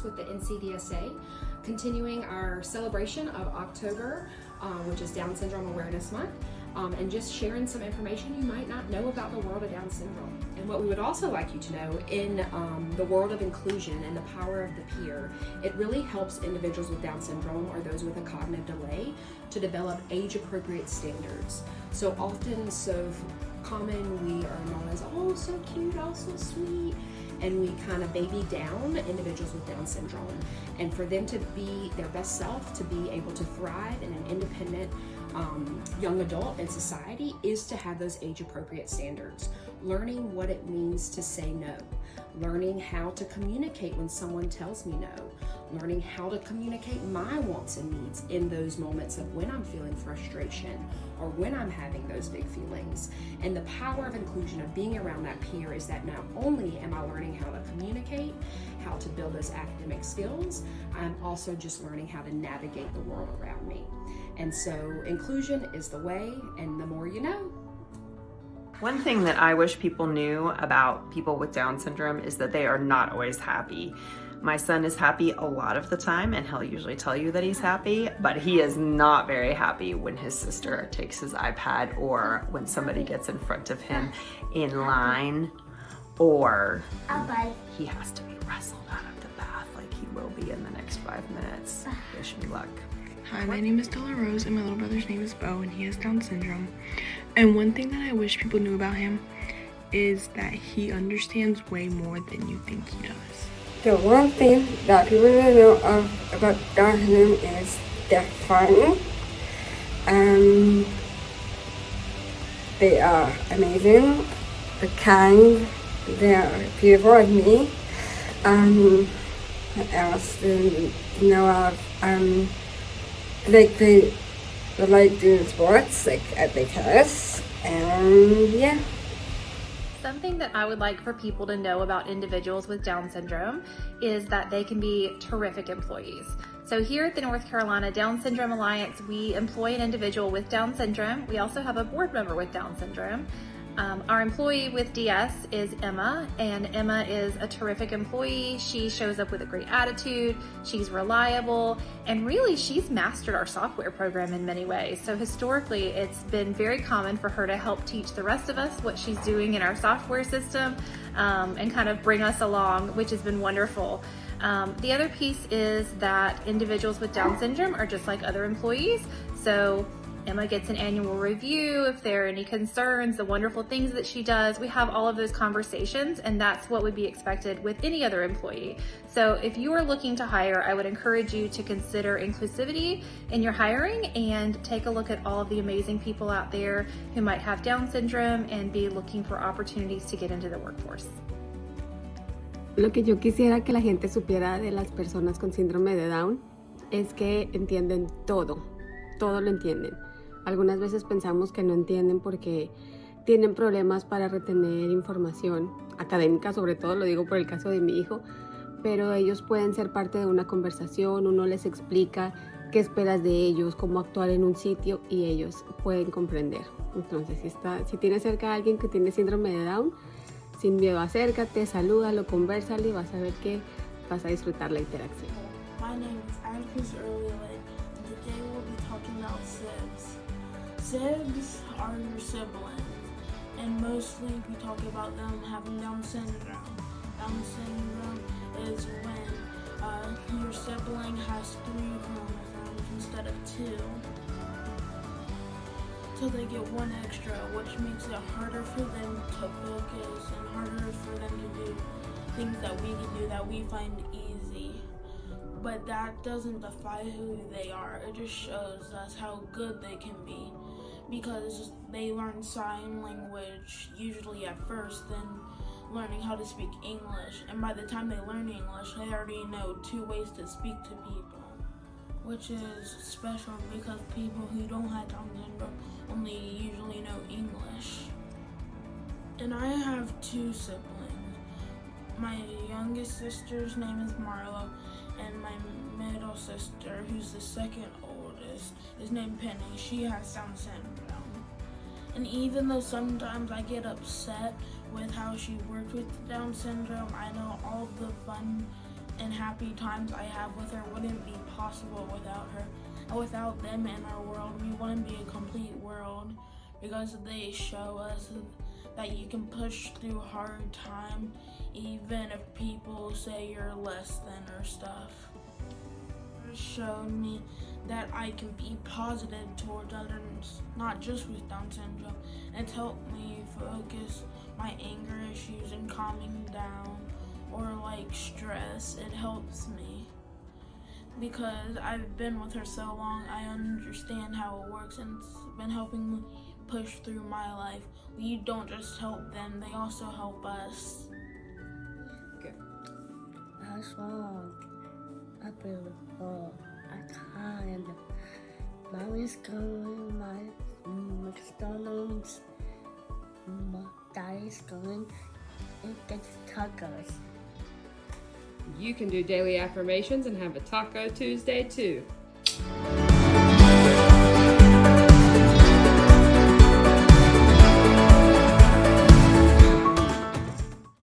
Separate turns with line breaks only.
Awareness with the NCDSA, continuing our celebration of October, which is Down Syndrome Awareness Month, and just sharing some information you might not know about the world of Down syndrome. And what we would also like you to know, in the world of inclusion and the power of the peer, it really helps individuals with Down syndrome or those with a cognitive delay to develop age-appropriate standards. So often, so common, we are known as, oh, so cute, oh, so sweet, and we kind of baby down individuals with Down syndrome. And for them to be their best self, to be able to thrive in an independent young adult in society, is to have those age-appropriate standards. Learning what it means to say no, learning how to communicate when someone tells me no, learning how to communicate my wants and needs in those moments of when I'm feeling frustration or when I'm having those big feelings. And the power of inclusion, of being around that peer, is that not only am I learning how to communicate, how to build those academic skills, I'm also just learning how to navigate the world around me. And so inclusion is the way, and the more you know.
One thing that I wish people knew about people with Down syndrome is that they are not always happy. My son is happy a lot of the time, and he'll usually tell you that he's happy, but he is not very happy when his sister takes his iPad, or when somebody gets in front of him in line, or he has to be wrestled out of the bath like he will be in the next 5 minutes. Wish me luck.
Hi, my name is Stella Rose, and my little brother's name is Bo, and he has Down syndrome. And one thing that I wish people knew about him is that he understands way more than you think he does.
The one thing that people don't know about Down syndrome is they're fun. They are amazing, they're kind, they are beautiful like me. What else do you know of? They like doing sports, like at the tennis, and yeah.
Something that I would like for people to know about individuals with Down syndrome is that they can be terrific employees. So here at the North Carolina Down Syndrome Alliance, we employ an individual with Down syndrome. We also have a board member with Down syndrome. Our employee with DS is Emma, and Emma is a terrific employee. She shows up with a great attitude, she's reliable, and really she's mastered our software program in many ways. So historically, it's been very common for her to help teach the rest of us what she's doing in our software system, and kind of bring us along, which has been wonderful. The other piece is that individuals with Down syndrome are just like other employees. So Emma gets an annual review if there are any concerns, the wonderful things that she does. We have all of those conversations, and that's what would be expected with any other employee. So if you are looking to hire, I would encourage you to consider inclusivity in your hiring and take a look at all of the amazing people out there who might have Down syndrome and be looking for opportunities to get into the workforce.
Lo que yo quisiera que la gente supiera de las personas con síndrome de Down es que entienden todo lo entienden. Algunas veces pensamos que no entienden porque tienen problemas para retener información académica, sobre todo lo digo por el caso de mi hijo, pero ellos pueden ser parte de una conversación, uno les explica qué esperas de ellos, cómo actuar en un sitio, y ellos pueden comprender. Entonces, si tienes cerca a alguien que tiene síndrome de Down, sin miedo, acércate, salúdalo, conversale y vas a ver que vas a disfrutar la interacción.
My name is Atticus Earlyway, and today we'll be talking about SIBs. SIBs are your siblings, and mostly we talk about them having Down syndrome. Down syndrome is when your sibling has 3 chromosomes instead of 2. So they get 1 extra, which makes it harder for them to focus and harder for them to do things that we can do that we find easy. But that doesn't define who they are. It just shows us how good they can be, because they learn sign language usually at first, then learning how to speak English. And by the time they learn English, they already know 2 ways to speak to people, which is special because people who don't have Down syndrome only usually know English. And I have 2 siblings. My youngest sister's name is Marlo, and my middle sister, who's the second oldest, is named Penny. She has Down syndrome. And even though sometimes I get upset with how she worked with Down syndrome, I know all the fun and happy times I have with her wouldn't be possible without her. And without them in our world, we wouldn't be a complete world, because they show us that you can push through hard time even if people say you're less than or stuff. It showed me that I can be positive towards others, not just with Down syndrome. It's helped me focus my anger issues and calming down, or like stress. It helps me because I've been with her so long. I understand how it works, and it's been helping me push through my life. We don't just help them, they also help us.
What's wrong? I feel full. I can't. Mommy's going, my McDonald's, my daddy's going, and get tacos.
You can do daily affirmations and have a Taco Tuesday too.